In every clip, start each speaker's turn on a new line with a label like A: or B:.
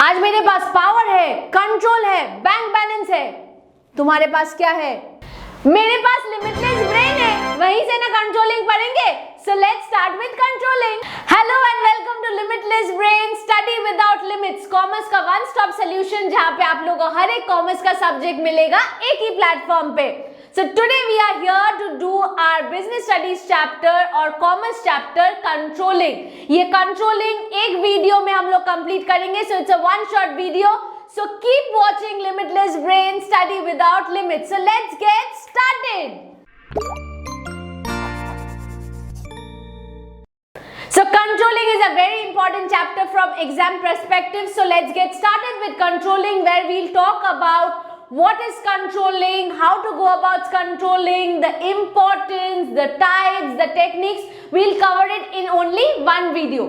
A: आज मेरे पास पावर है, कंट्रोल है, बैंक बैलेंस है। तुम्हारे पास क्या है? मेरे पास लिमिटलेस ब्रेन है, वहीं से ना कंट्रोलिंग पढ़ेंगे। So let's start with controlling. Hello and welcome to Limitless Brain, study without limits, commerce का वन स्टॉप सॉल्यूशन, जहां पे आप लोगों को हर एक कॉमर्स का सब्जेक्ट मिलेगा एक ही प्लेटफॉर्म पे। So today we are here to do our business studies chapter और commerce chapter controlling। ये controlling एक वीडियो में हम लोग कंप्लीट करेंगे। So it's a one shot video। So keep watching Limitless Brain, study without limits। So let's get started। So controlling is a very important chapter from exam perspective। So let's get started with controlling, where we'll talk about what is controlling, how to go about controlling, the importance, the types, the techniques. We'll cover it in only one video.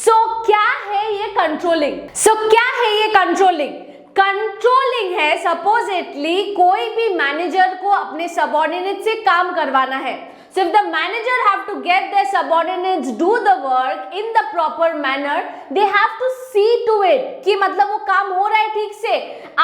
A: So क्या है ये controlling? क्या है ये controlling? Controlling है supposedly कोई भी manager को अपने सबऑर्डिनेट से काम करवाना है। So if the manager have to get their subordinates do the work in the proper manner, they have to see to it कि मतलब वो काम हो रहा है ठीक से।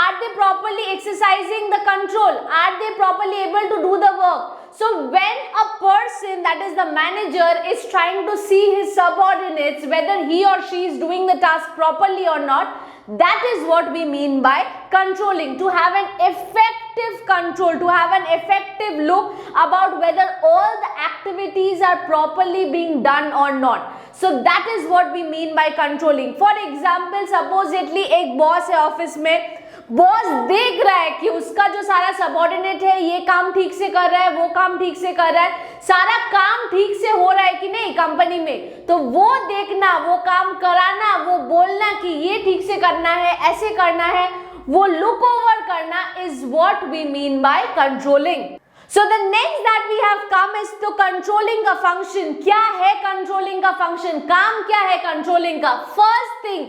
A: Are they properly exercising the control? Are they properly able to do the work? So when a person, that is the manager, is trying to see his subordinates whether he or she is doing the task properly or not, that is what we mean by controlling. To have an effective control, to have an effective look about whether all the activities are properly being done or not. So that is what we mean by controlling. For example, supposedly एक boss है office में, boss देख रहा है कि उसका जो सारा सबऑर्डिनेट है ये काम ठीक से कर रहा है, वो काम ठीक से कर रहा है, सारा काम ठीक से हो रहा है कि नहीं कंपनी में। तो वो देखना, वो काम कराना, वो बोलना कि ये ठीक से करना है, ऐसे करना है, वो लुक ओवर करना is what we mean by controlling. So the next that we have come is to controlling का function। क्या है controlling का function? काम क्या है controlling का? First thing,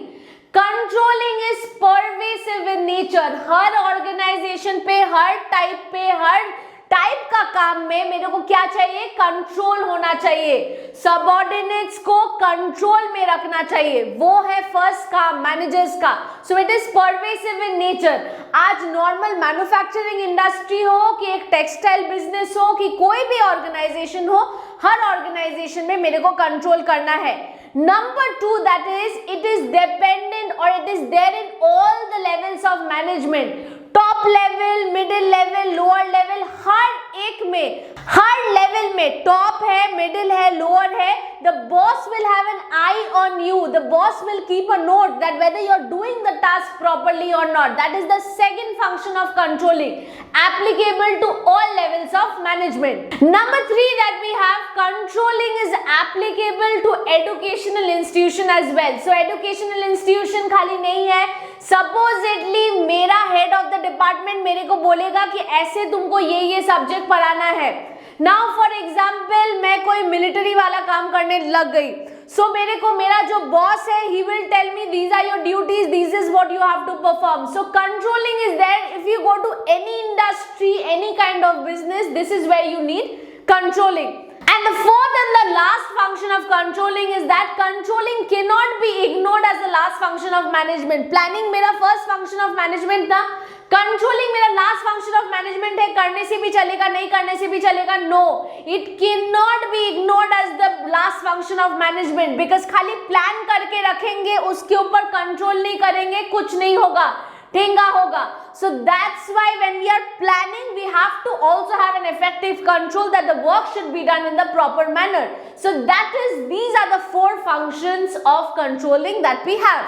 A: controlling is pervasive in nature. हर ऑर्गेनाइजेशन पे, हर टाइप पे, हर टाइप का काम में मेरे को क्या चाहिए? कंट्रोल होना चाहिए। सबऑर्डिनेट्स को कंट्रोल में रखना चाहिए, वो है फर्स्ट काम मैनेजर्स का। So it is pervasive in nature. आज नॉर्मल मैन्युफैक्चरिंग इंडस्ट्री हो कि एक टेक्सटाइल बिजनेस हो कि कोई भी ऑर्गेनाइजेशन हो, हर ऑर्गेनाइजेशन में मेरे को कंट्रोल करना है। Number two, that is, it is dependent or it is there in all the levels of management. Top level, middle level, lower level, हर एक में, हर लेवल में, टॉप है, मिडिल है, लोअर है, the boss will have an eye on you. The boss will keep a note that whether you are doing the task properly or not. That is the second function of controlling, applicable to all levels of management. Number three that we have, controlling is applicable to educational institution as well. So educational institution खाली नहीं है। Supposedly मेरा head of the department मेरे को बोलेगा कि ऐसे तुमको ये सब्जेक्ट पढ़ाना है। नाउ फॉर एग्जाम्पल मैं कोई मिलिट्री वाला काम करने लग गई। सो मेरे को मेरा जो बॉस है, he will tell me these are your duties, this is what you have to perform. So controlling is there. If you go to any industry, any kind of business, this is where you need controlling. And the fourth and the last function of controlling is that controlling cannot be ignored as the last function of management. Planning मेरा first function of management था, controlling मेरा last function of management है। करने से भी चलेगा, नहीं करने से भी चलेगा, no, it cannot be ignored as the last function of management, because खाली प्लान करके रखेंगे, उसके ऊपर कंट्रोल नहीं करेंगे, कुछ नहीं होगा, ठेंगा होगा। So that's why when we are planning, we have to also have an effective control that the work should be done in the proper manner. So these are the four functions of controlling that we have.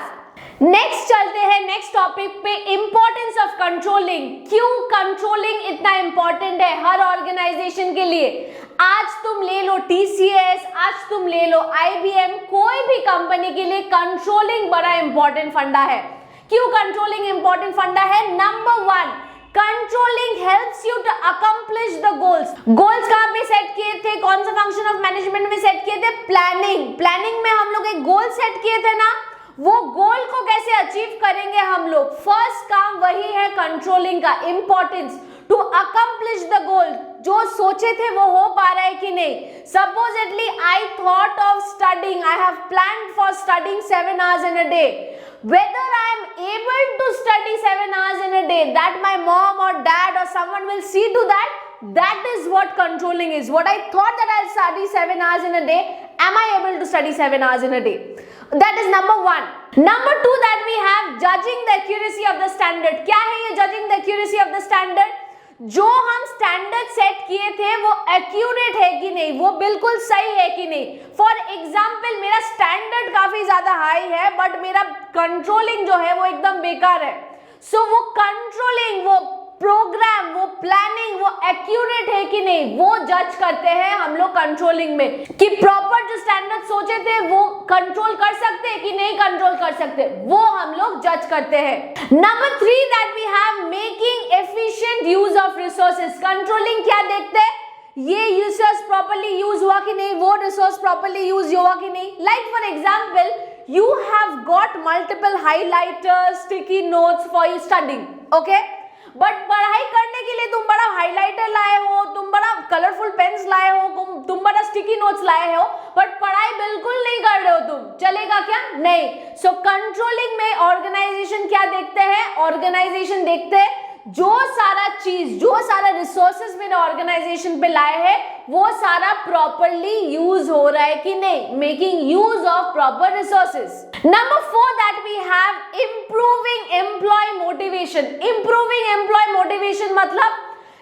A: Next चलते हैं next topic पे, importance of controlling. क्यों controlling इतना important है हर organisation के लिए? आज तुम ले लो TCS, आज तुम ले लो IBM, कोई भी कंपनी के लिए कंट्रोलिंग बड़ा इंपॉर्टेंट फंडा है। क्यों कंट्रोलिंग इंपॉर्टेंट फंडा है? Number one, controlling helps you to accomplish the goals. Goals कहाँ पे सेट किए थे? कौन सा फंक्शन ऑफ मैनेजमेंट में सेट किए थे? प्लानिंग। प्लानिंग में हम लोग एक गोल सेट किए थे ना, वो गोल को कैसे अचीव करेंगे हम लोग? फर्स्ट काम वही है कंट्रोलिंग का, importance to accomplish the goal. जो सोचे थे वो हो पा रहा है कि नहीं? Supposedly I thought of studying, I have planned for studying 7 hours in a day. Whether I am 7 hours in a day, that my mom or dad or someone will see to that. That is what controlling is. What I thought that I'll study 7 hours in a day, am I able to study 7 hours in a day? That is number one. Number two that we have, judging the accuracy of the standard. क्या है ये judging the accuracy of the standard? जो हम standard set किए थे वो accurate है कि नहीं, वो बिल्कुल सही है कि नहीं. फॉर एग्जाम्पल मेरा स्टैंडर्ड काफी ज्यादा हाई है बट मेरा कंट्रोलिंग जो है वो एकदम बेकार है. सो वो कंट्रोलिंग, वो प्रोग्राम, वो प्लानिंग, वो एक्यूरेट है कि नहीं, वो जज करते हैं हम लोग कंट्रोलिंग में, कि प्रॉपर जो स्टैंडर्ड सोचे थे वो कंट्रोल कर सकते हैं कि नहीं कंट्रोल कर सकते, वो हम लोग जज करते हैं. Number 3 that we have, making efficient use of resources. Controlling क्या देखते हैं, ये रिसोर्स प्रॉपर्ली यूज हुआ कि नहीं, वो रिसोर्स प्रॉपर्ली यूज हुआ कि नहीं. Like for example, you have got multiple highlighters, sticky notes for you studying, okay? But पढ़ाई करने के लिए तुम बड़ा हाइलाइटर लाए हो, तुम बड़ा कलरफुल पेन्स लाए हो, तुम बड़ा स्टिकी नोट्स लाए हो, बट पढ़ाई बिल्कुल नहीं कर रहे हो तुम, चलेगा क्या? नहीं. सो कंट्रोलिंग में ऑर्गेनाइजेशन क्या देखते हैं, ऑर्गेनाइजेशन देखते हैं जो सारा चीज, जो सारा रिसोर्सेज मैंने ऑर्गेनाइजेशन पे लाए हैं वो सारा प्रॉपरली यूज हो रहा है कि नहीं, making use of proper resources. Number 4 that we have, improving employee motivation. Improving employee motivation मतलब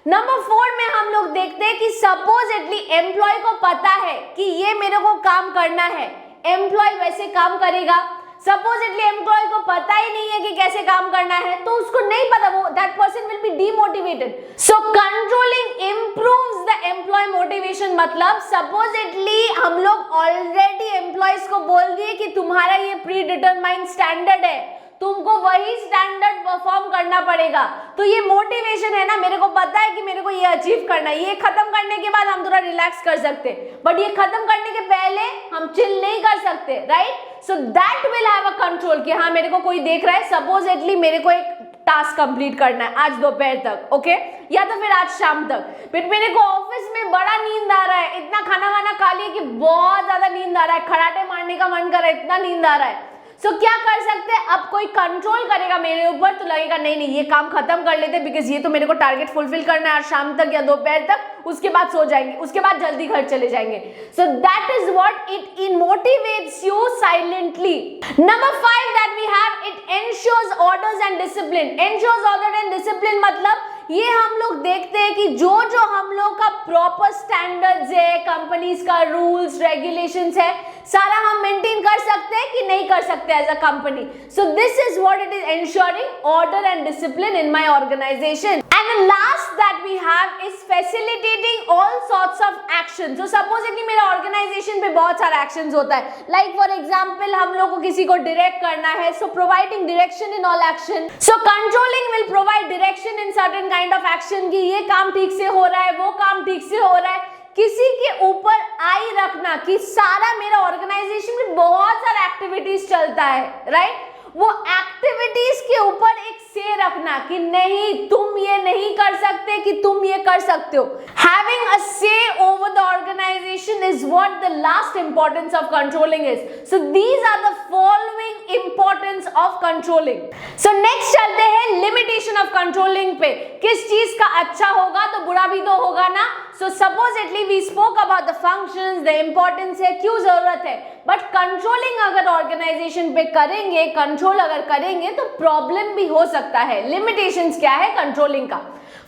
A: नंबर 4 में हम लोग देखते हैं कि सपोजिटली एम्प्लॉय को पता है कि ये मेरे को काम करना है, एम्प्लॉय वैसे काम करेगा. सपोजिटली एम्प्लॉय को पता ही नहीं है कि कैसे काम करना है, तो उसको नहीं पता, वो that person will be demotivated. So controlling improves the employee motivation. मतलब सपोजिटली हम लोग ऑलरेडी एम्प्लॉयज को बोल दिए कि तुम्हारा ये प्री डिटरमाइंड स्टैंडर्ड है, तुमको वही स्टैंडर्ड परफॉर्म करना पड़ेगा. तो ये मोटिवेशन है ना, मेरे को पता है कि मेरे को ये अचीव करना है. ये खत्म करने के बाद हम थोड़ा रिलैक्स कर सकते, बट ये खत्म करने के पहले हम चिल नहीं कर सकते, right? So that will have a control कि हाँ मेरे को कोई देख रहा है, सपोजिटली मेरे को एक टास्क कंप्लीट करना है आज दोपहर तक, ओके, या तो फिर आज शाम तक. फिर मेरे को ऑफिस में बड़ा नींद आ रहा है, इतना खाना वाना खा लिया कि बहुत ज्यादा नींद आ रहा है, खराटे मारने का मन कर रहा है, इतना नींद आ रहा है. सो क्या कर सकते हैं, अब कोई कंट्रोल करेगा मेरे ऊपर तो लगेगा नहीं नहीं ये काम खत्म कर लेते, बिकॉज ये तो मेरे को टारगेट फुलफिल करना है आज शाम तक या दोपहर तक, उसके बाद सो जाएंगे, उसके बाद जल्दी घर चले जाएंगे. So that is what it motivates you silently. Number 5 that we have, it ensures orders and discipline. Ensures order and discipline मतलब ये हम लोग देखते हैं कि जो जो हम लोग का प्रॉपर स्टैंडर्ड्स है, कंपनीज का रूल्स रेगुलेशंस है, सारा हम मेंटेन कर सकते हैं कि नहीं कर सकते as a company. So this is what it is ensuring order and discipline in my organisation. And the last that we have is facilitating all sorts of action. So supposedly मेरे organisation पे बहुत सारा actions होता है, like for example हम लोग को किसी को डायरेक्ट करना है, so providing direction in all action. So controlling will provide direction in certain kind of action कि ये काम ठीक से हो रहा है, वो काम ठीक से हो रहा है. किसी के ऊपर आई रखना कि सारा मेरा ऑर्गेनाइजेशन में बहुत सारा एक्टिविटीज चलता है, राइट? वो एक्टिविटीज के ऊपर एक से रखना कि नहीं तुम ये नहीं कर सकते कि तुम ये कर सकते हो. Having a say over the organization is what the last importance of controlling is. So these are the following importance of controlling. So next चलते हैं limitation of controlling पे. किस चीज का अच्छा होगा तो बुरा भी तो होगा ना. So supposedly we spoke about the functions, the importance है, क्यों जरूरत है, बट कंट्रोलिंग अगर ऑर्गेनाइजेशन पे करेंगे, कंट्रोल अगर करेंगे तो प्रॉब्लम भी हो सकता है. लिमिटेशंस क्या है कंट्रोलिंग का?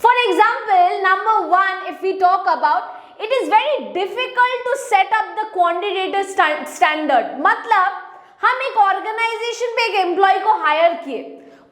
A: For example number 1 if we talk about, it is very difficult to set up the quantitative standard. मतलब हम एक ऑर्गेनाइजेशन पे एक एम्प्लॉय को हायर किए,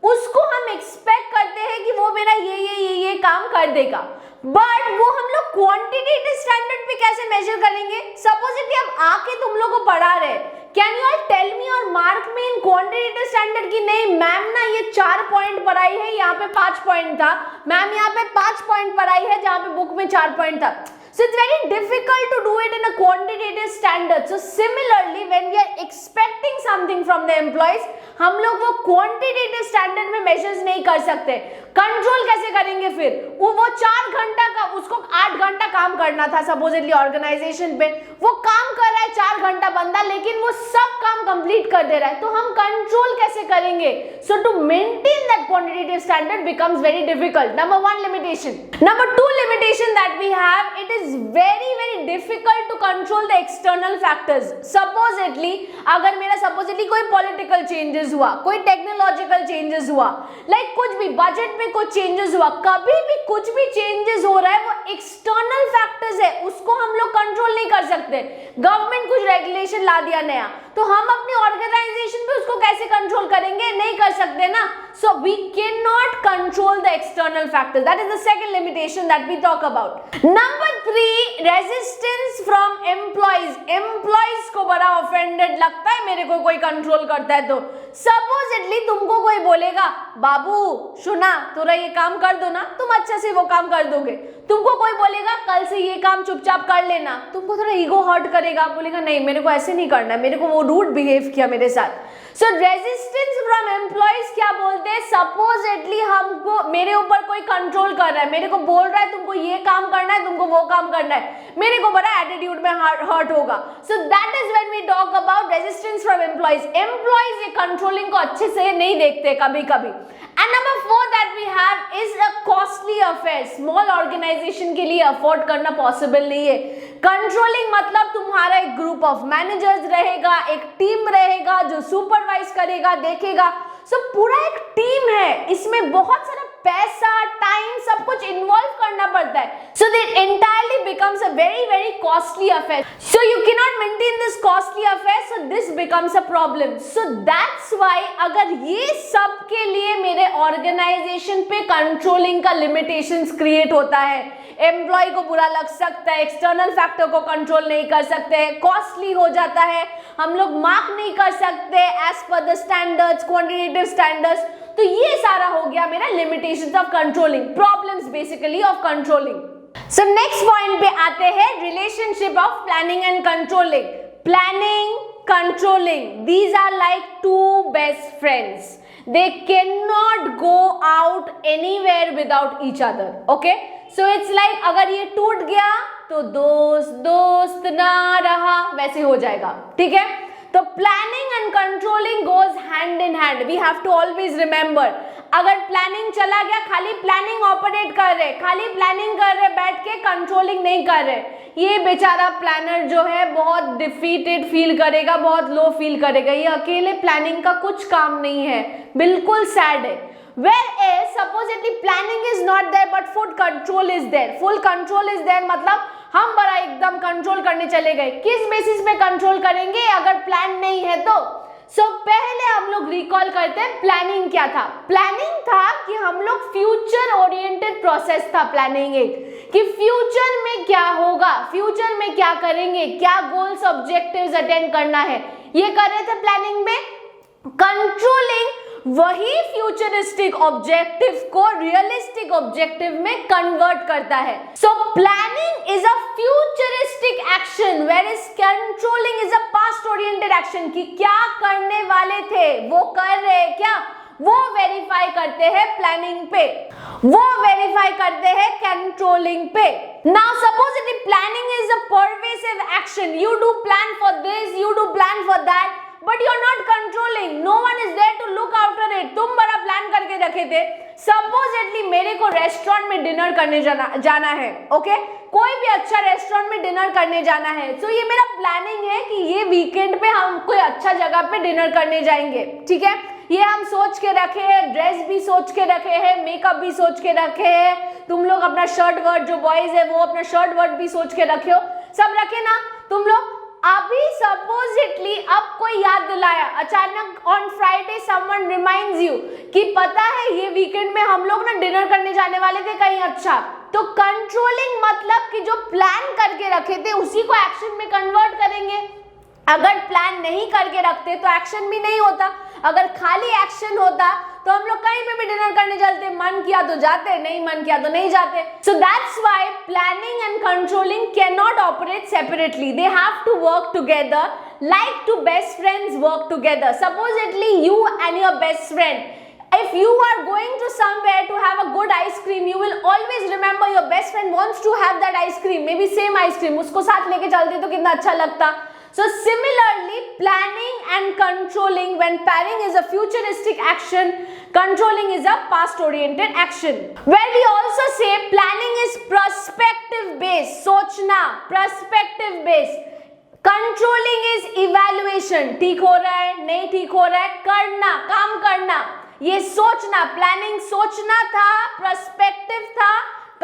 A: उसको हम एक्सपेक्ट करते हैं कि वो मेरा ये काम कर देगा, बट वो हम लोग क्वांटिटेटिव स्टैंडर्ड पे कैसे मेजर करेंगे? सपोजिटली अब आके तुम लोग को पढ़ा रहे, can you all tell me और mark me in quantitative standard की नहीं मैम ना ये 4 पॉइंट पढ़ाई है, यहाँ पे 5 पॉइंट था, मैम यहाँ पे 5 पॉइंट पढ़ाई है जहाँ पे बुक में 4 पॉइंट था. So it's very difficult to do it in a quantitative standard. So similarly, when we are expecting something from the employees, हम लोग वो quantitative standard में measures नहीं कर सकते. कंट्रोल कैसे करेंगे फिर? वो 4 घंटा का, उसको 8 घंटा काम करना था सपोजिटली ऑर्गेनाइजेशन पे, वो काम कर रहा है 4 घंटा बंदा, लेकिन वो सब काम कंप्लीट कर दे रहा है, तो हम कंट्रोल कैसे करेंगे? So to maintain that quantitative standard becomes very difficult. Number 1 limitation. Number 2 limitation that we have, it is very very difficult to control the external factors. Supposedly अगर मेरा सपोजिटली कोई पॉलिटिकल चेंजेस हुआ, कोई technological changes हुआ, like कुछ भी budget में कुछ चेंजेस हुआ, कभी भी कुछ भी चेंजेस हो रहा है, वो एक्सटर्नल फैक्टर्स है, उसको हम लोग कंट्रोल नहीं कर सकते. गवर्नमेंट कुछ रेगुलेशन ला दिया नया, तो हम अपनी ऑर्गेनाइजेशन पे उसको कैसे कंट्रोल करेंगे? नहीं कर सकते ना. So we can not control the external factors. That is the second limitation that we talk about. Number 3, resistance from employees. Employees को बड़ा ऑफेंडेड लगता है मेरे को कोई कंट्रोल करता है तो. सपोजिटली तुमको कोई बोलेगा, बाबू सुना थोड़ा ये काम कर दो ना, तुम अच्छे से वो काम कर दोगे. तुमको कोई बोलेगा कल से ये काम चुपचाप कर लेना, तुमको थोड़ा ईगो हर्ट करेगा, बोलेगा नहीं मेरे को ऐसे नहीं करना है, मेरे को वो रूड बिहेव किया मेरे साथ. सो रेजिस्टेंस फ्रॉम एम्प्लॉइज क्या बोलते हैं? सपोजिटली हमको, मेरे ऊपर कोई कंट्रोल कर रहा है, मेरे को बोल रहा है तुमको ये काम करना है, तुमको वो काम करना है, मेरे को बड़ा एटीट्यूड में हर्ट होगा. So that is when we talk about resistance from employees. Employees ये कंट्रोलिंग को अच्छे से नहीं देखते कभी कभी. And number 4 that we have is a costly affair. Small organisation के लिए अफोर्ड करना पॉसिबल नहीं है. कंट्रोलिंग मतलब तुम्हारा एक ग्रुप ऑफ मैनेजर्स रहेगा, एक टीम रहेगा जो सुपरवाइज करेगा, देखेगा. सो पूरा एक टीम है, इसमें बहुत सारा पैसा, टाइम, सब कुछ इन्वॉल्व करना पड़ता है. So this entirely becomes a very very costly affair. So you can not maintain this costly affair, so this becomes a problem. So that's why अगर ये सब के लिए मेरे ऑर्गेनाइजेशन पे कंट्रोलिंग का लिमिटेशंस क्रिएट होता है, एम्प्लॉय को बुरा लग सकता है, एक्सटर्नल फैक्टर को कंट्रोल नहीं कर सकते, कॉस्टली हो जाता है, हम लोग मार्क नहीं कर सकते as per the standards, quantitative standards, तो ये सारा हो गया मेरा limitations of controlling, problems basically of controlling. So next point पे आते हैं, relationship of planning and controlling. Planning, controlling, these are like two best friends. They cannot go out anywhere without each other. Okay? So it's like अगर ये टूट गया तो दोस्त दोस्त ना रहा, वैसे हो जाएगा. ठीक है? तो planning and controlling goes hand in hand. We have to always remember, अगर प्लानिंग चला गया, खाली प्लानिंग ऑपरेट कर रहे, खाली प्लानिंग कर रहे, बैठ के कंट्रोलिंग नहीं कर रहे, ये बेचारा प्लानर जो है बहुत डिफीटेड फील करेगा, बहुत लो फील करेगा. ये अकेले प्लानिंग का कुछ काम नहीं है, बिल्कुल सैड है. Whereas supposedly planning is not there but full control is there. Full control is there मतलब हम बड़ा एकदम कंट्रोल करने चले गए. किस बेसिस पे कंट्रोल करेंगे अगर प्लान नहीं है तो? पहले हम लोग रिकॉल करते हैं प्लानिंग क्या था. प्लानिंग था कि हम लोग फ्यूचर ओरिएंटेड प्रोसेस था. प्लानिंग एक कि फ्यूचर में क्या होगा, फ्यूचर में क्या करेंगे, क्या गोल्स ऑब्जेक्टिव्स अटेंड करना है, ये कर रहे थे प्लानिंग में. कंट्रोलिंग वही फ्यूचरिस्टिक ऑब्जेक्टिव को रियलिस्टिक ऑब्जेक्टिव में कन्वर्ट करता है. So planning is a futuristic action whereas controlling is a past oriented action. कि क्या करने वाले थे वो कर रहे हैं क्या, वो वेरीफाई करते हैं प्लानिंग पे, वो वेरीफाई करते हैं कंट्रोलिंग पे. Now suppose it planning is a pervasive action. You do plan for this, you do plan for that, but you are not controlling. No one is there to look after it. तुम बड़ा plan करके रखे थे. Supposedly मेरे को restaurant में dinner करने जाना है. ओके, कोई भी अच्छा रेस्टोरेंट में डिनर करने जाना है. सो ये मेरा प्लानिंग है कि ये वीकेंड पे हम कोई अच्छा जगह पे डिनर करने जाएंगे. ठीक है, ये हम सोच के रखे हैं, ड्रेस भी सोच के रखे हैं, मेकअप भी सोच के रखे हैं. तुम लोग अपना शर्ट वर्ट, जो बॉयज है वो अपना शर्ट वर्ट भी सोच के रखे हो, सब रखे ना तुम लोग. अभी सपोजिटली अब कोई याद दिलाया अचानक on Friday, someone reminds you कि पता है ये वीकेंड में हम लोग ना डिनर करने जाने वाले थे कहीं अच्छा. तो कंट्रोलिंग मतलब कि जो प्लान करके रखे थे उसी को एक्शन में कन्वर्ट करेंगे. अगर प्लान नहीं करके रखते तो एक्शन भी नहीं होता. अगर खाली एक्शन होता तो हम लोग कहीं पे भी डिनर करने चलते, मन किया तो जाते, नहीं मन किया तो नहीं जाते. So that's why planning and controlling can not operate separately. They have to work together like two best friends work together. Supposedly you and your best friend, if if you are going to somewhere to have a good ice cream, you will always remember your best friend wants to have that ice cream, maybe same ice cream, उसको साथ लेके चलते तो कितना अच्छा लगता. So similarly, planning and controlling, when planning is a futuristic action, controlling is a past oriented action. Where we also say planning is perspective based, सोचना, perspective based. Controlling is evaluation, ठीक हो रहा है, नहीं ठीक हो रहा है, करना, काम करना, ये सोचना. प्लानिंग सोचना था, पर्सपेक्टिव था,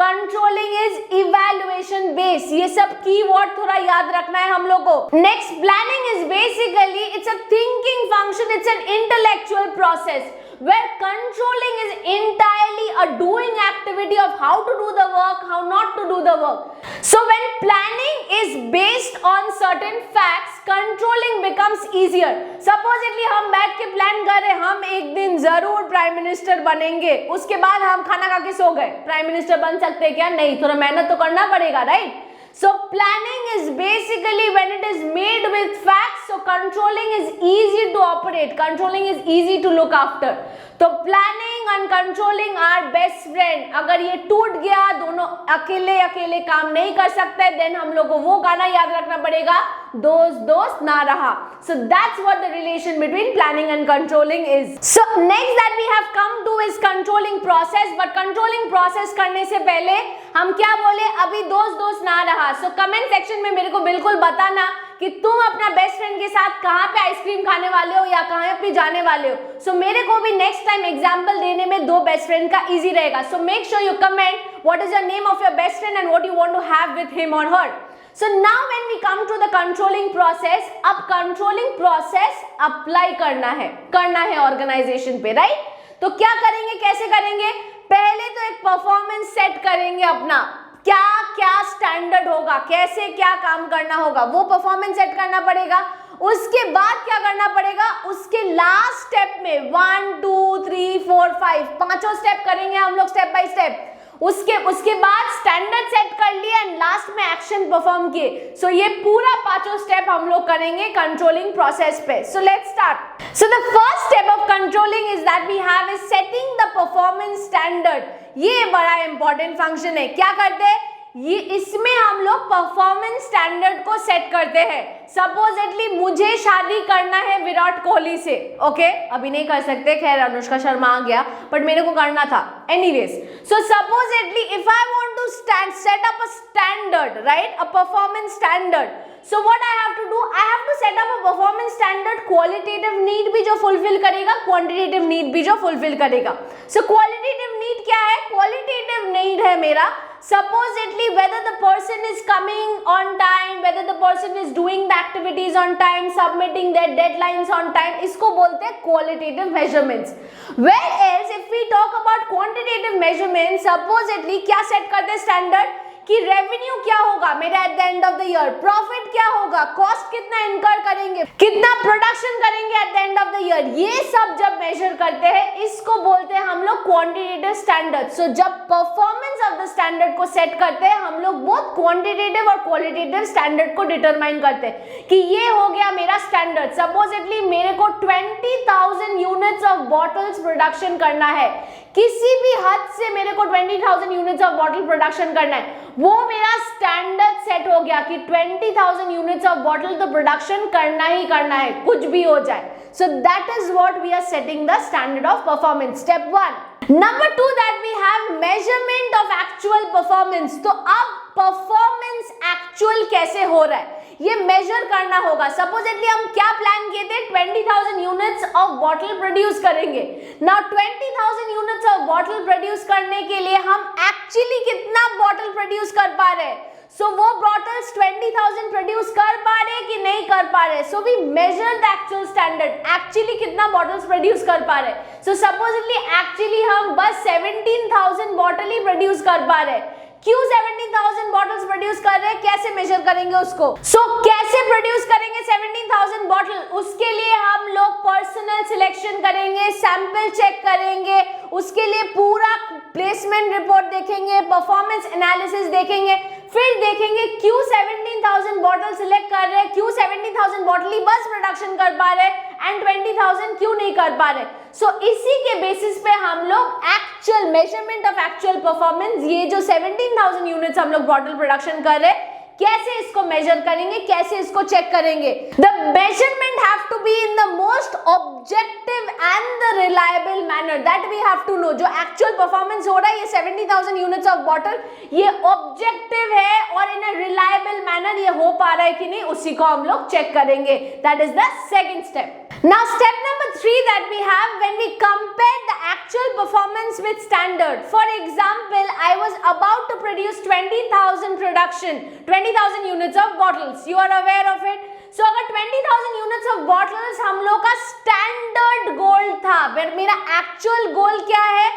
A: कंट्रोलिंग इज इवैल्यूएशन बेस्ड. ये सब कीवर्ड थोड़ा याद रखना है हम लोग को. Next, planning is basically it's a thinking function, it's an intellectual process, where controlling is entirely a doing activity of how to do the work, how not to do the work. So when planning is based on certain facts, controlling becomes easier. Supposedly हम बैठ के plan कर रहे, हम एक दिन जरूर prime minister बनेंगे, उसके बाद हम खाना खा के सो गए. प्राइम मिनिस्टर बन सकते हैं क्या? नहीं, थोड़ा मेहनत तो करना पड़ेगा, right? So planning is basically when it is made with facts, so controlling is easy to operate, controlling is easy to look after. तो planning and controlling are best friend. अगर ये टूट गया, दोनों अकेले अकेले काम नहीं कर सकते, then हम लोग को वो गाना याद रखना पड़ेगा, दोस्त दोस्त ना रहा. So that's what the relation between planning and controlling is. So next that we have come to is controlling process. But controlling process करने से पहले हम क्या बोले? अभी दोस्त दोस्त ना रहा. So comment section में मेरे को बिल्कुल बताना कि तुम अपना बेस्ट फ्रेंड के साथ कहाँ पे आइसक्रीम खाने वाले हो या कहाँ पे जाने वाले हो. सो मेरे को भी नेक्स्ट टाइम एग्जाम्पल देने में दो बेस्ट फ्रेंड का इजी रहेगा. So make sure you comment what is the name of your best friend and what you want to have with him or her. So now when we come to the controlling process, अब controlling process apply करना है organisation पे, right? तो क्या करेंगे, कैसे करेंगे? पहले तो एक परफॉर्मेंस सेट करेंगे अपना, क्या क्या स्टैंडर्ड होगा, कैसे क्या काम करना होगा, वो परफॉर्मेंस सेट करना पड़ेगा. उसके बाद क्या करना पड़ेगा? उसके लास्ट स्टेप में 1 2 3 4 5 पांचों स्टेप करेंगे हम लोग स्टेप बाय स्टेप. उसके बाद स्टैंडर्ड सेट कर लिए एंड लास्ट में एक्शन परफॉर्म किए. सो ये पूरा पांचों स्टेप हम लोग करेंगे कंट्रोलिंग प्रोसेस पे. So let's start. So the first step of controlling is that we have is setting the performance standard. ये बड़ा इंपॉर्टेंट फंक्शन है. क्या करते हैं ये? इसमें हम लोग परफॉर्मेंस स्टैंडर्ड को सेट करते हैं. सपोजेटली मुझे शादी करना है विराट कोहली से, ओके? अभी नहीं कर सकते, खैर अनुष्का शर्मा आ गया, बट मेरे को करना था anyways. So supposedly if I want to set up a standard, right, a performance standard, so what I have to do? I have to set up a performance standard. Qualitative need भी जो fulfil करेगा, quantitative need भी जो fulfil करेगा. सो qualitative need क्या है? Qualitative need है मेरा supposedly whether the person is coming on time, whether the person is doing the activities on time, submitting their deadlines on time, इसको बोलते हैं qualitative measurements. Whereas if we talk about quantitative measurements, supposedly क्या set करते हैं standard कि revenue क्या होगा मेरा at the end of the year, profit क्या होगा, कॉस्ट कितना इनकर करेंगे, कितना प्रोडक्शन करेंगे at the end of the year. ये सब जब मेजर करते हैं इसको बोलते हैं हम लोग क्वांटिटेटिव स्टैंडर्ड. सो जब परफॉर्मेंस ऑफ द स्टैंडर्ड को सेट करते हैं हम लोग बहुत क्वांटिटेटिव और क्वालिटेटिव स्टैंडर्ड को डिटरमाइन करते हैं कि ये हो गया मेरा स्टैंडर्ड. सपोजेटली मेरे को 20,000 यूनिट्स ऑफ बॉटल्स प्रोडक्शन करना है, किसी भी हद से मेरे को 20,000 यूनिट्स ऑफ बॉटल प्रोडक्शन करना है, वो मेरा स्टैंडर्ड सेट हो गया कि 20,000 यूनिट्स ऑफ बॉटल तो प्रोडक्शन करना ही करना है, कुछ भी हो जाए. So that is what we are setting the standard of performance. Step 1. Number 2 that we have measurement of actual performance. तो अब परफॉर्मेंस एक्चुअल कैसे हो रहा है ये मेजर करना होगा. सपोजेटली हम क्या प्लान किए थे? 20,000 यूनिट्स ऑफ बॉटल प्रोड्यूस करेंगे. Now 20,000 units of bottle produce करने के लिए हम एक्चुअली कितना बॉटल प्रोड्यूस कर पा रहे हैं? सो वो बॉटल्स 20,000 प्रोड्यूस कर पा रहे कि नहीं कर पा रहे? So we measure the actual standard, actually कितना बॉटल्स प्रोड्यूस कर पा रहे. सो सपोजेटली एक्चुअली हम बस 17,000 बॉटल ही प्रोड्यूस कर पा रहे. क्यों 17,000 बॉटल्स प्रोड्यूस कर रहे हैं? कैसे मेजर करेंगे उसको? कैसे प्रोड्यूस करेंगे 17,000 बॉटल? उसके लिए हम लोग पर्सनल सिलेक्शन करेंगे, सैंपल चेक करेंगे, उसके लिए पूरा प्लेसमेंट रिपोर्ट देखेंगे, परफॉर्मेंस एनालिसिस देखेंगे, फिर देखेंगे क्यों 17,000 बॉटल सिलेक्ट कर रहे हैं, क्यों 17,000 बॉटल ही बस प्रोडक्शन कर पा रहे एंड 20,000 क्यों नहीं कर पा रहे। सो इसी के बेसिस पे हम लोग actual measurement of actual performance, ये जो 17,000 यूनिट्स हम लोग बॉटल प्रोडक्शन कर रहे हैं, कैसे इसको मेजर करेंगे, कैसे इसको चेक करेंगे। The measurement have to be in the most objective and the reliable manner, that we have to know. जो एक्चुअल परफॉर्मेंस हो रहा है ये 70,000 यूनिट्स ऑफ बॉटल, ये ऑब्जेक्टिव है और इन अ रिलायबल मैनर ये हो पा रहा है कि नहीं, उसी को हम लोग चेक करेंगे। That is the second step. Now step number 3 that we have when we compare the actual performance with standard. For example, I was about to produce 20,000 units of bottles. You are aware of it? So अगर 20,000 units of bottles हम लोग का standard goal था, मेरा actual goal क्या है,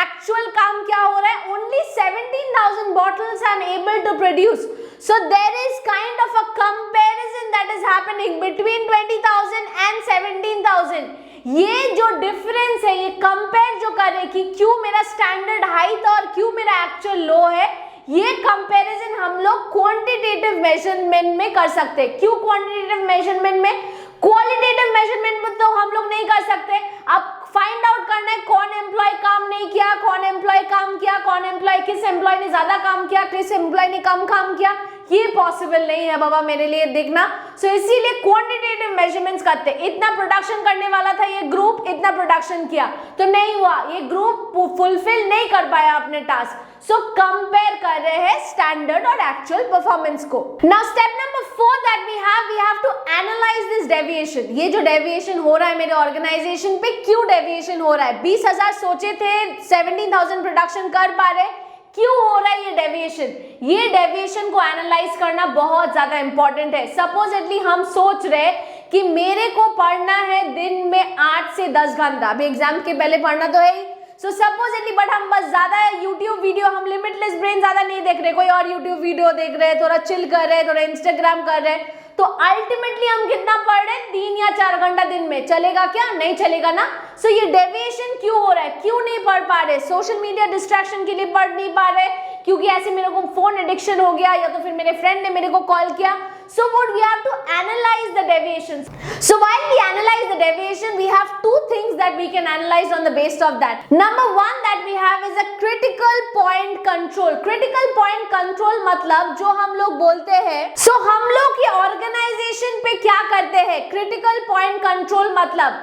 A: actual काम क्या हो रहा है, only 17,000 bottles I am able to produce. So there is kind of a comparison that is happening between 20,000 and 17,000. ये जो डिफरेंस है, ये कंपेयर जो करे कि क्यों मेरा स्टैंडर्ड हाई था और क्यों मेरा एक्चुअल लो है, ये कंपैरिजन हम लोग क्वांटिटेटिव मेजरमेंट में कर सकते हैं। क्यों क्वांटिटेटिव मेजरमेंट में, क्वालिटेटिव मेजरमेंट में तो हम लोग नहीं कर सकते। अब फाइंड आउट करना है कौन एम्प्लॉय काम नहीं किया, कौन एम्प्लॉय काम किया, कौन एम्प्लॉय, किस एम्प्लॉय ने ज्यादा काम किया, किस एम्प्लॉय ने कम काम किया, ये पॉसिबल नहीं है बाबा मेरे लिए देखना। सो इसीलिए क्वांटिटेटिव मेजरमेंट्स करते। इतना प्रोडक्शन करने वाला था ये ग्रुप, इतना प्रोडक्शन किया तो नहीं हुआ, ये ग्रुप फुलफिल नहीं कर पाया अपने टास्क। सो कंपेयर कर रहे हैं स्टैंडर्ड और एक्चुअल परफॉर्मेंस को। Now step number 4 that we have to analyse this deviation. ये जो डेविएशन हो रहा है मेरे ऑर्गेनाइजेशन पे, क्यों डेविएशन हो रहा है। 20,000 सोचे थे, 17,000 प्रोडक्शन कर पा रहे, क्यों हो रहा है ये डेविएशन। ये डेविएशन को एनालाइज करना बहुत ज्यादा इंपॉर्टेंट है। सपोजिटली हम सोच रहे कि मेरे को पढ़ना है दिन में 8 से 10 घंटा, अभी एग्जाम के पहले पढ़ना तो है ही। सो सपोजिटली बट हम बस ज्यादा यूट्यूब वीडियो, हम लिमिटलेस ब्रेन ज्यादा नहीं देख रहे, कोई और यूट्यूब वीडियो देख रहे हैं, थोड़ा चिल कर रहे हैं, थोड़ा इंस्टाग्राम कर रहे हैं, तो अल्टीमेटली हम कितना पढ़ रहे हैं, 3 या 4 घंटा दिन में। चलेगा क्या, नहीं चलेगा ना। सो ये डेविएशन क्यों हो रहा है, क्यों नहीं पढ़ पा रहे, सोशल मीडिया डिस्ट्रैक्शन के लिए पढ़ नहीं पा रहे, क्योंकि ऐसे मेरे को फोन एडिक्शन हो गया, या तो फिर मेरे फ्रेंड ने मेरे को कॉल किया। So what we have to analyze the deviations. So while we analyze the deviation, we have 2 things that we can analyze on the basis of that. Number 1 that we have is a critical point control. Critical point control मतलब जो हम लोग बोलते हैं, so हम लोग ये organization पे क्या करते हैं, critical point control मतलब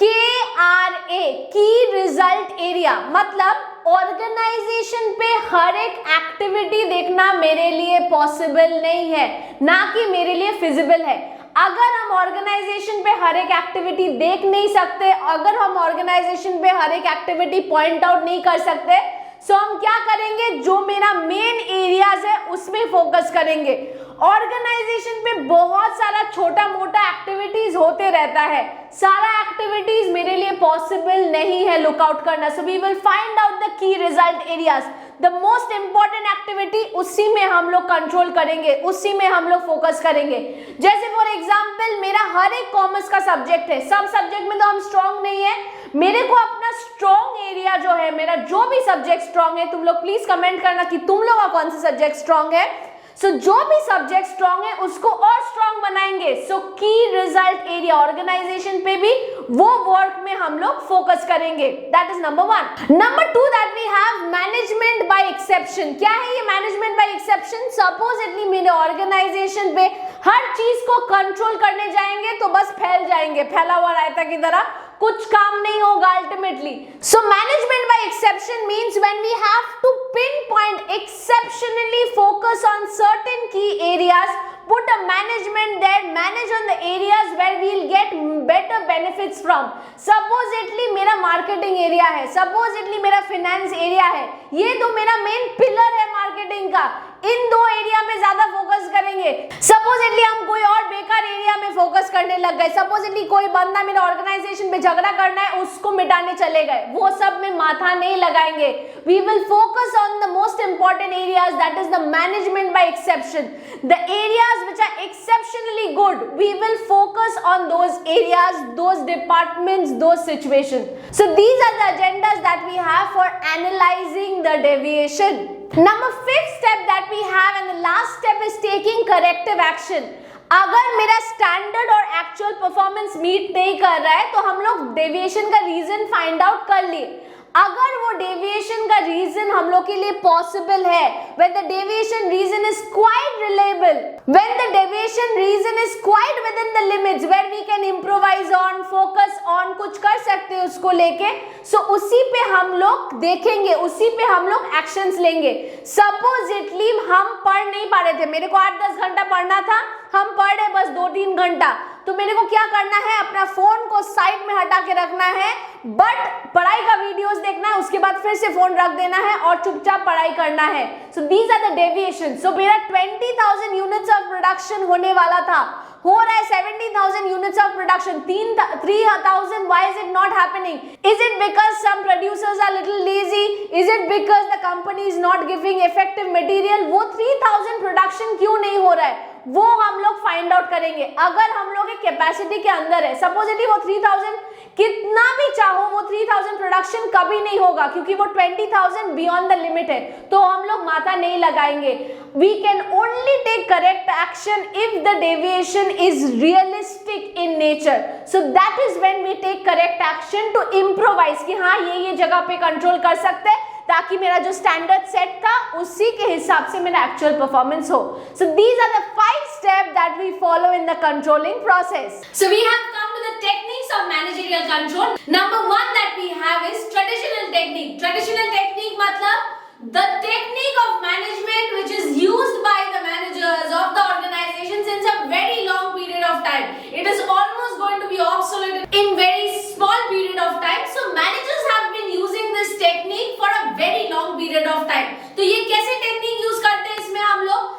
A: KRA, Key Result Area, मतलब ऑर्गेनाइजेशन पे हर एक एक्टिविटी देखना मेरे लिए पॉसिबल नहीं है, ना कि मेरे लिए फिजिबल है। अगर हम ऑर्गेनाइजेशन पे हर एक एक्टिविटी देख नहीं सकते, अगर हम ऑर्गेनाइजेशन पे हर एक एक्टिविटी पॉइंट आउट नहीं कर सकते, सो हम क्या करेंगे, जो मेरा मेन एरियाज है उसमें फोकस करेंगे। ऑर्गेनाइजेशन पे बहुत सारा छोटा मोटा एक्टिविटीज होते रहता है, सारा एक्टिविटीज मेरे लिए पॉसिबल नहीं है लुकआउट करना। So we will find out the key result areas, the most important activity, उसी में हम लोग कंट्रोल करेंगे, उसी में हम लोग फोकस करेंगे। जैसे फॉर एग्जाम्पल मेरा हर एक कॉमर्स का सब्जेक्ट है, सब सब्जेक्ट में तो हम स्ट्रॉन्ग नहीं है, मेरे को अपना स्ट्रॉन्ग एरिया जो है, मेरा जो भी सब्जेक्ट स्ट्रॉन्ग है, तुम लोग प्लीज कमेंट करना कि तुम लोग का कौन सा सब्जेक्ट स्ट्रॉन्ग है। सो जो भी सब्जेक्ट स्ट्रॉन्ग है उसको और स्ट्रॉन्ग बनाएंगे। सो की रिजल्ट एरिया ऑर्गेनाइजेशन पे भी वो वर्क में हम लोग फोकस करेंगे। That is number 1। Number 2 that we have management by exception. क्या है ये मैनेजमेंट बाय एक्सेप्शन? सपोजिटली मेरे ऑर्गेनाइजेशन पे हर चीज को कंट्रोल करने जाएंगे तो बस फैल जाएंगे, फैला हुआ रायता की तरह, कुछ काम नहीं होगा ultimately. So management by exception means when we have to pinpoint exceptionally focus on certain key areas, put a management there, manage on the areas where we'll get better benefits from. Supposedly मेरा marketing area है, supposedly मेरा finance area है, ये तो मेरा main pillar है marketing का, इन 2 area में ज्यादा फोकस करेंगे। सपोजिटली हम कोई और बेकार एरिया में फोकस करने लग गए, सपोजिटली कोई बंदा मेरे ऑर्गेनाइजेशन पे झगड़ा करना है, उसको मिटाने चले गए, वो सब में माथा नहीं लगाएंगे। We will focus on the most important areas, that is the management by exception. The areas which are exceptionally good, we will focus on those areas, those departments, those situation. So these are the agendas that we have for analysing the deviation. Number 5th step that we have and the last step is taking corrective action. अगर मेरा standard और actual performance meet नहीं कर रहा है तो हम लोग डेविएशन का रीजन फाइंड आउट कर लिए. अगर वो डेविएशन का रीजन हम लोग के लिए पॉसिबल है, when the deviation reason is quite reliable, when the deviation reason is quite within the limits where we can improvise on, focus on, कुछ कर सकते हैं उसको लेके, so उसी पे हम लोग देखेंगे, उसी पे हम लोग एक्शंस लेंगे. सपोजिटली हम पढ़ नहीं पा रहे थे, मेरे को 8-10 घंटा पढ़ना था, हम पढ़ रहे बस 2-3 घंटा, तो मेरे को क्या करना है, अपना फोन को साइड में हटा के रखना है, बट पढ़ाई का वीडियोस देखना है, उसके बाद फिर से फोन रख देना है और चुपचाप पढ़ाई करना है. So these are the deviation. So मेरा 20,000 यूनिट्स ऑफ प्रोडक्शन होने वाला था, हो रहा है 70,000 units of production. 3,000. Why is it not happening? Is it because some producers are little lazy? Is it because the company is not giving effective material? वो 3,000 production क्यों नहीं हो रहा है, वो हम लोग फाइंड आउट करेंगे. अगर हम लोग एक कैपेसिटी के अंदर है, सपोजिटली वो 3,000 कितना भी चाहो वो 3,000 प्रोडक्शन कभी नहीं होगा क्योंकि वो 20,000 बियॉन्ड द लिमिट है, तो हम लोग माथा नहीं लगाएंगे. We can only take correct action if the deviation is realistic in nature. So that is when we take correct action to improvise कि हाँ ये जगह पे कंट्रोल कर सकते हैं ताकि मेरा जो स्टैंडर्ड सेट था उसी के हिसाब से मेरा एक्चुअल परफॉर्मेंस हो. So these are the 5 steps that we follow in the controlling process. So we have come to the techniques of managerial control. Number 1 that we have is traditional technique. Traditional technique matlab the technique of management which is used by the managers of the organization since a very long period of time. It is almost going to be obsolete in very small period of time. So managers have been using this technique for a very long period of time. तो ये कैसे technique use करते हैं इसमें हम लोग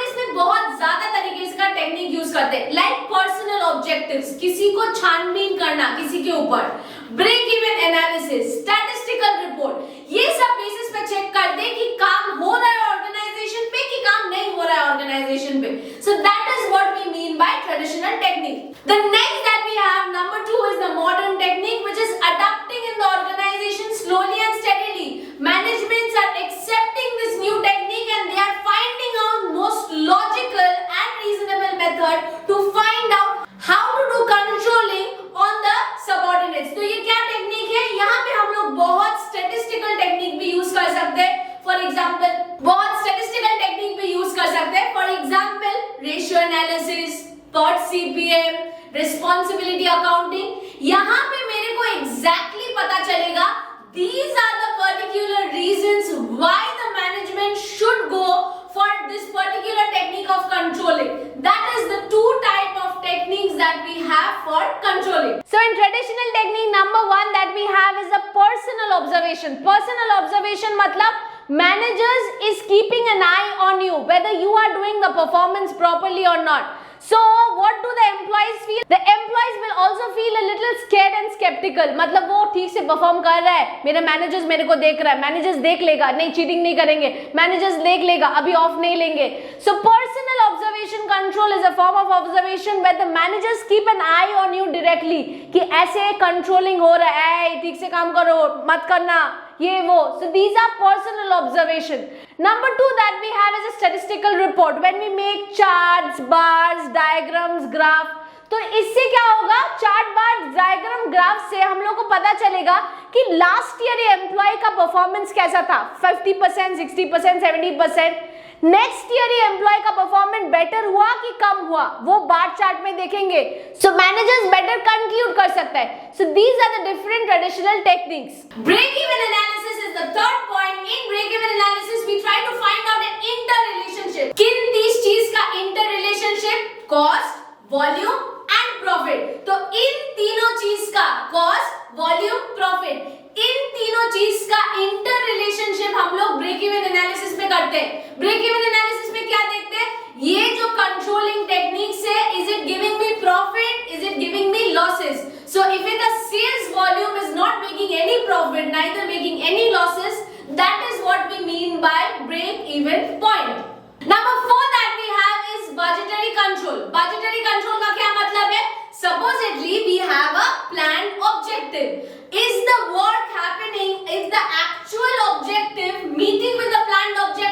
A: इसमें बहुत ज्यादा तरीके से का टेक्निक यूज करते हैं. लाइक पर्सनल ऑब्जेक्टिव्स, किसी को छानबीन करना किसी के ऊपर, break even analysis, statistical report, ये सब बेसिस पे चेक कर दे कि काम हो रहा है ऑर्गेनाइजेशन पे कि काम नहीं हो रहा है ऑर्गेनाइजेशन पे. So that is what we mean by traditional technique. The next that we have number 2 is the modern technique which is adopting in the organisation slowly and steadily. Managements are accepting this new technique and they are finding out most logical and reasonable method to find out how to do controlling on the subordinates. तो ये क्या technique है, यहाँ पे हम लोग बहुत statistical technique भी यूज कर सकते हैं. फॉर एग्जांपल बहुत स्टैटिस्टिकल टेक्निक भी यूज कर सकते हैं. For example ratio analysis, PERT CPM, responsibility accounting. यहाँ पे मेरे को एग्जैक्टली पता चलेगा these are the particular reasons why the management should go for this particular technique of controlling. That is the 2 type of techniques that we have for controlling. So in traditional technique number 1 that we have is a personal observation. Personal observation matlab managers is keeping an eye on you whether you are doing the performance properly or not. So what do the employees feel? The employees will also feel a little scared and skeptical. मतलब वो ठीक से perform कर रहा है, मेरे managers मेरे को देख रहा है, मैनेजर्स देख लेगा, नहीं चीटिंग नहीं करेंगे, मैनेजर्स देख लेगा, अभी ऑफ नहीं लेंगे. So personal observation control is a form of observation where the managers keep an eye on you directly कि ऐसे कंट्रोलिंग हो रहा है, ठीक से काम करो, मत करना ये वो. So these are personal observation. Number 2 that we have is a statistical report. When we make charts, bars, diagrams, graph, तो इससे क्या होगा, चार्ट बार डायग्राम ग्राफ से हम लोग को पता चलेगा कि लास्ट ईयर ये एम्प्लॉय का परफॉर्मेंस कैसा था, 50%, 60%, 70%. नेक्स्ट ईयर ये एम्प्लॉय का परफॉर्मेंस बेटर हुआ कि कम हुआ, वो बार चार्ट में देखेंगे. सो मैनेजर्स बेटर कंक्लूड कर सकता है. So these are the different traditional techniques. Break even analysis is the third point. In break even analysis we try to find out an inter relationship. किन 30 चीज का inter relationship, cost, volume and profit. तो इन तीनों चीज का cost, volume, profit, इन तीनों चीज का इंटर रिलेशनशिप हम लोग ब्रेक इवन एनालिसिस में करते हैं. ब्रेक इवन एनालिसिस में क्या देखते हैं, ये जो कंट्रोलिंग टेक्निक्स है, is it giving me profit, is it giving me losses. So if the sales volume is not making any profit, neither making any losses, that is what we mean by break even point. Number 4 that we have is budgetary control. Budgetary control का क्या मतलब है, supposedly we have a planned objective. Is the work happening, is the actual objective meeting with the planned objective?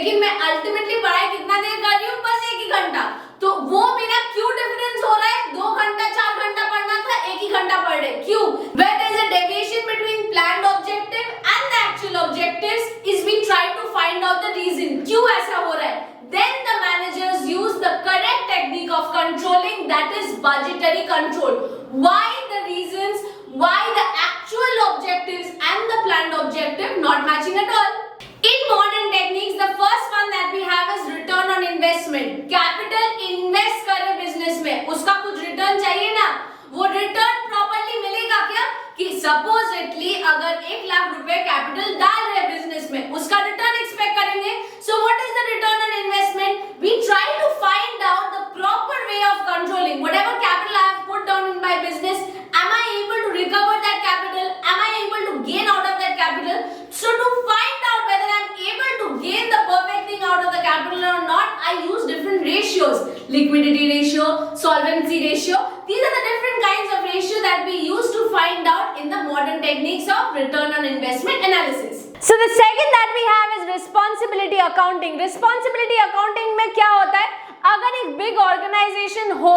A: लेकिन मैं ultimately पढ़ाई कितना देर कर रही हूँ, बस 1 ही घंटा। तो वो मेरा क्यों डिफरेंस हो रहा है? 2 घंटा 4 घंटा पढ़ना था, 1 ही घंटा पढ़ रहे, क्यों? Where there is a deviation between planned objective and the actual objectives is being tried to find out the reason, क्यों ऐसा हो रहा है? Then the managers use the correct technique of controlling, that is budgetary control. Why the reasons? Why the actual objectives and the planned objective not matching at all? In modern techniques, the first one that we have is return on investment. Capital invest करे business में, उसका कुछ return चाहिए ना? वो return properly मिलेगा क्या? कि supposedly अगर 1 लाख रुपए कैपिटल डाल रहे बिजनेस में, उसका रिटर्न एक्सपेक्ट करेंगे. So what is the return on investment? We try to find out the proper way of controlling whatever capital I have put down in my business. Am I able to recover that capital? Am I able to gain out of that capital? So to find out whether I am able to gain the perfect thing out of the capital or not, I use different ratios. Liquidity ratio, solvency ratio. These are the different kinds of ratio that we use to find out in the modern techniques of return on investment analysis. So the second that we have is responsibility accounting. Responsibility accounting में क्या होता है? अगर एक big organization हो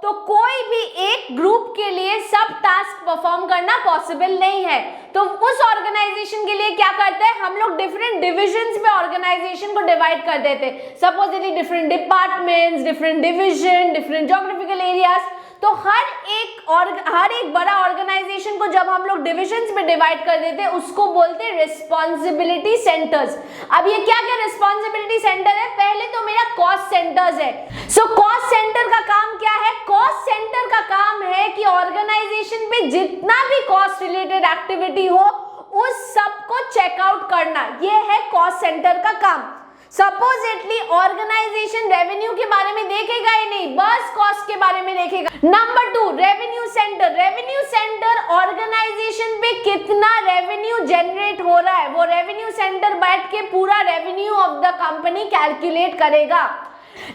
A: तो कोई भी एक ग्रुप के लिए सब टास्क परफॉर्म करना पॉसिबल नहीं है. तो उस ऑर्गेनाइजेशन के लिए क्या करते हैं हम लोग? डिफरेंट डिविजन्स में ऑर्गेनाइजेशन को डिवाइड कर देते हैं. Supposedly different departments, different division, different geographical areas. तो हर एक बड़ा ऑर्गेनाइजेशन को जब हम लोग डिविजन्स में डिवाइड कर देते हैं उसको बोलते हैं रिस्पॉन्सिबिलिटी सेंटर्स. अब ये क्या क्या रिस्पॉन्सिबिलिटी सेंटर है? पहले तो मेरा कॉस्ट सेंटर्स है. सो कॉस्ट सेंटर का काम क्या है? कॉस्ट सेंटर का काम है कि ऑर्गेनाइजेशन पे जितना भी कॉस्ट रिलेटेड एक्टिविटी हो उस सबको चेकआउट करना, ये है कॉस्ट सेंटर का काम. सपोजिटली ऑर्गेनाइजेशन रेवेन्यू के बारे में देखेगा ही नहीं, बस कॉस्ट के बारे में देखेगा. Number 2, revenue centre. Revenue centre organisation पे कितना रेवेन्यू जनरेट हो रहा है वो रेवेन्यू सेंटर बैठ के पूरा revenue of the company calculate करेगा.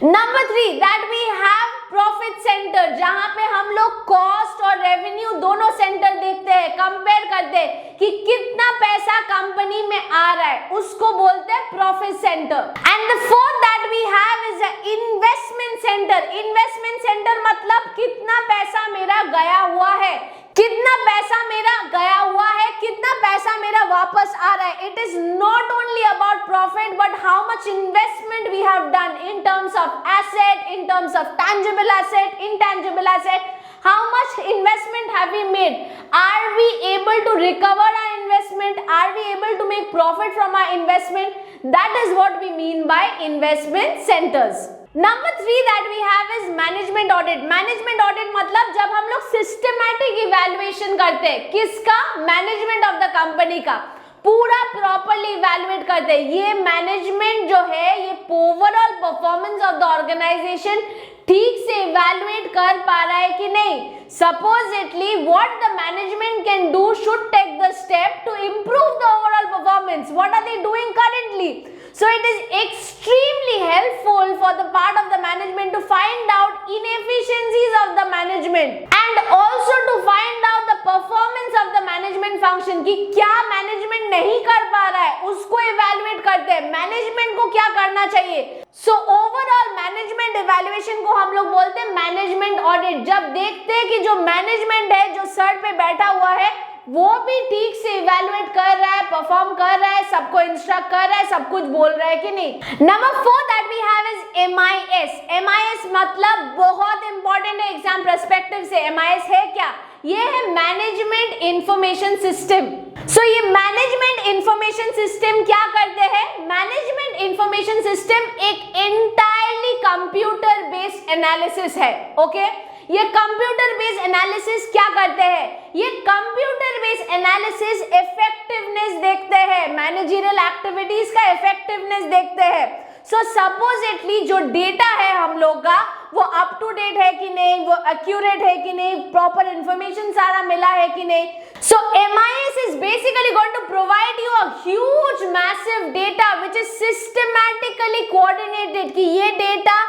A: Number 3 that we have profit centre, जहां पे हम लोग कॉस्ट और रेवेन्यू दोनों सेंटर देखते हैं, कंपेयर करते हैं कि कितना पैसा कंपनी में आ रहा है, उसको बोलते हैं profit centre. And the fourth that we have is a investment centre. Investment centre मतलब कितना पैसा मेरा गया हुआ है, कितना पैसा मेरा गया हुआ है, कितना पैसा मेरा वापस आ रहा है. It is not only about profit but how much investment we have done in terms of asset, in terms of tangible asset, intangible asset. How much investment have we made? Are we able to recover our investment? Are we able to make profit from our investment? That is what we mean by investment centers. Number 3 that we have is management audit. Management audit मतलब जब हम लोग systematic evaluation करते हैं, किसका? Management of the company का, पूरा properly evaluate करते हैं. ये मैनेजमेंट जो है ये overall performance of the organisation ठीक से इवैल्यूएट कर पा रहा है कि नहीं. Supposedly what the management can do should take the step to improve the overall performance. What are they doing currently? So it is extremely helpful for the part of the management to find out inefficiencies of the management and also to find out the performance of the management function कि क्या management नहीं कर पा रहा है उसको evaluate करते हैं. management को क्या करना चाहिए? So overall management evaluation को हम लोग बोलते हैं management audit. जब देखते हैं कि जो management है जो सर पे बैठा हुआ है वो भी ठीक से इवैल्यूएट कर रहा है, परफॉर्म कर रहा है, सबको इंस्ट्रक्ट कर रहा है, सब कुछ बोल रहा है कि नहीं. Number 4 that we have is MIS. MIS मतलब बहुत इंपॉर्टेंट है एग्जाम पर्सपेक्टिव से. MIS है क्या? ये है मैनेजमेंट इंफॉर्मेशन सिस्टम. सो ये मैनेजमेंट इंफॉर्मेशन सिस्टम क्या करते हैं? मैनेजमेंट इंफॉर्मेशन सिस्टम एक एंटायरली कंप्यूटर बेस्ड एनालिसिस है. ओके ये कंप्यूटर बेस्ड एनालिसिस क्या करते हैं? ये कंप्यूटर बेस्ड एनालिसिस इफेक्टिवनेस देखते हैं, मैनेजरियल एक्टिविटीज का इफेक्टिवनेस देखते हैं. सो सपोजिटली जो डेटा है हम लोग का वो अप टू डेट है कि नहीं, वो एक्यूरेट है कि नहीं, प्रॉपर इंफॉर्मेशन सारा मिला है कि नहीं. सो MIS is basically going to provide you a huge massive data which is systematically coordinated कि ये डेटा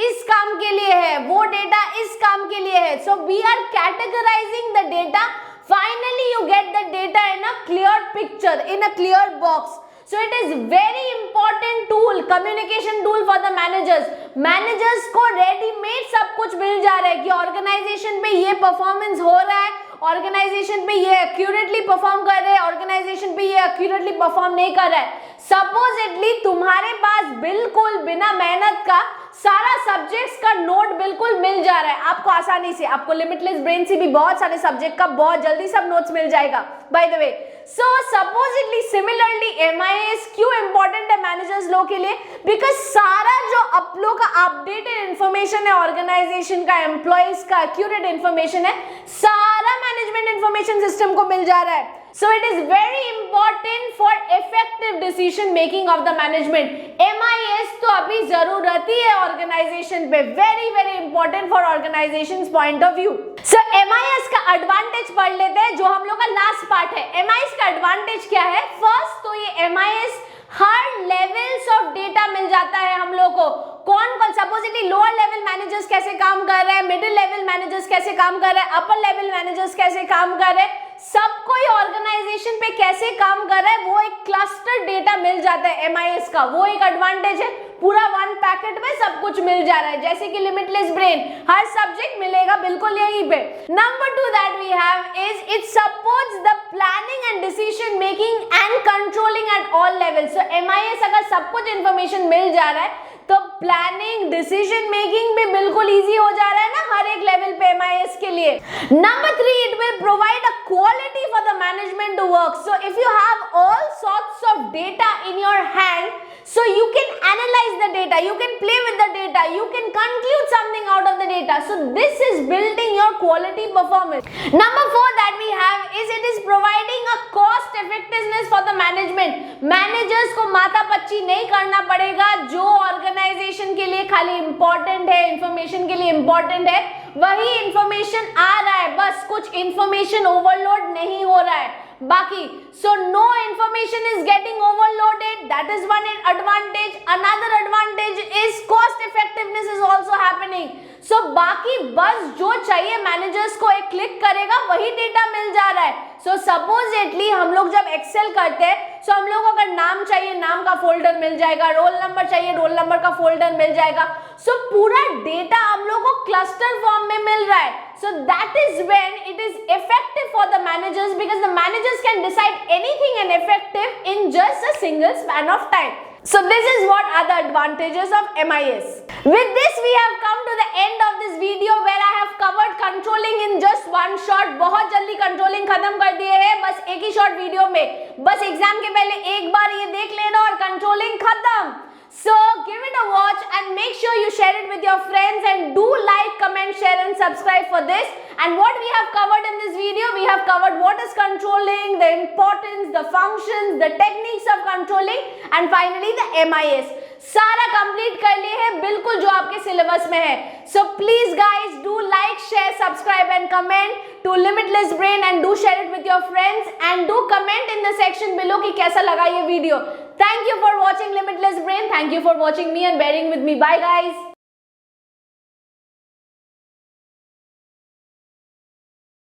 A: इस काम के लिए है, वो डेटा इस काम के लिए है. So we are categorizing the data. Finally you get the data in a clear picture, in a clear box. So it is very important tool, communication tool for the managers. Managers को readymade सब कुछ मिल जा रहा है कि organisation में ये performance हो रहा है, ऑर्गेनाइजेशन पे ये एक्यूरेटली परफॉर्म कर रहे हैं, ऑर्गेनाइजेशन पे ये एक्यूरेटली परफॉर्म नहीं कर रहा है. सपोजिटली तुम्हारे पास बिल्कुल बिना मेहनत का सारा सब्जेक्ट्स का नोट बिल्कुल मिल जा रहा है आपको आसानी से. आपको लिमिटलेस ब्रेन से भी बहुत सारे सब्जेक्ट का बहुत जल्दी सब नोट्स मिल जाएगा. By the way, so supposedly similarly MIS क्यों इंपॉर्टेंट है मैनेजर्स लोग के लिए? बिकॉज सारा जो आप लोग का अपडेटेड इंफॉर्मेशन है ऑर्गेनाइजेशन का, एम्प्लॉइज का एक्यूरेट इंफॉर्मेशन है, सारा मैनेजमेंट इंफॉर्मेशन सिस्टम को मिल जा रहा है. So it is very important for effective decision making of the management. MIS तो अभी जरूरत ही है ऑर्गेनाइजेशन पे, very very important for organization's point of view. So MIS का एडवांटेज पढ़ लेते हैं जो हम लोग का लास्ट पार्ट है. MIS का एडवांटेज क्या है? फर्स्ट तो ये MIS हर लेवल्स ऑफ डेटा मिल जाता है हम लोग को. कौन कौन सपोजिटली लोअर लेवल मैनेजर्स कैसे काम कर रहे हैं, मिडिल लेवल मैनेजर्स कैसे काम कर रहे हैं, अपर लेवल मैनेजर्स कैसे काम कर रहे हैं, सबको ही ऑर्गेनाइजेशन पे कैसे काम कर रहा है वो एक क्लस्टर डेटा मिल जाता है MIS का. वो एक एडवांटेज है, पूरा वन पैकेट में सब कुछ मिल जा रहा है. जैसे कि लिमिटलेस ब्रेन, हर सब्जेक्ट मिलेगा बिल्कुल यहीं पे. Number 2 that we have is it supports the planning and decision making and controlling at all levels. So MIS अगर सब कुछ इंफॉर्मेशन मिल जा रहा है तो प्लानिंग डिसीजन मेकिंग भी बिल्कुल इजी हो जा रहा है ना हर एक लेवल पे MIS के लिए. Number 3, it will provide a quality for the management to work. So if you have all sorts of data in your hand, so you can analyze the data, you can play with the data, you can conclude something out of the data. So this is building your quality performance. Number 4 that we have is it is providing a cost effectiveness for the management. Managers को माथा पच्ची नहीं करना पड़ेगा. जो organisation के लिए खाली इंपॉर्टेंट है, इंफॉर्मेशन के लिए इंपॉर्टेंट है, वही इंफॉर्मेशन आ रहा है. बस कुछ इंफॉर्मेशन ओवरलोड नहीं हो रहा है बाकी. So no information is getting overloaded. That is one advantage. Another advantage is cost effectiveness is also happening. So बाकी बस जो चाहिए मैनेजर्स को एक क्लिक करेगा वही डेटा मिल जा रहा है. So supposedly हम लोग जब एक्सेल करते हैं so हम लोग को अगर नाम चाहिए नाम का फोल्डर मिल जाएगा, रोल नंबर चाहिए रोल नंबर का फोल्डर मिल जाएगा. So पूरा डेटा हम लोग को क्लस्टर फॉर्म में मिल रहा है. So that is when it is effective for the managers because the managers can decide anything and effective in just a single span of time. So this is what are the advantages of MIS. With this we have come to the end of this video where I have covered controlling in just one shot. बहुत जल्दी controlling खत्म कर दिए हैं बस एक ही short video में. बस एग्जाम के पहले एक बार ये देख लेना और controlling खत्म. So give it a watch and make sure you share it with your friends and do like, comment, share and subscribe for this. And what we have covered in this video, we have covered what is controlling, the importance, the functions, the techniques of controlling and finally the MIS. सारा complete कर लिए हैं बिल्कुल जो आपके syllabus में है. So please guys do like, share, subscribe and comment to Limitless Brain and do share it with your friends and do comment in the section below कि कैसा लगा ये video. Thank you for watching Limitless Brain. Thank you for watching me and bearing with me. Bye guys.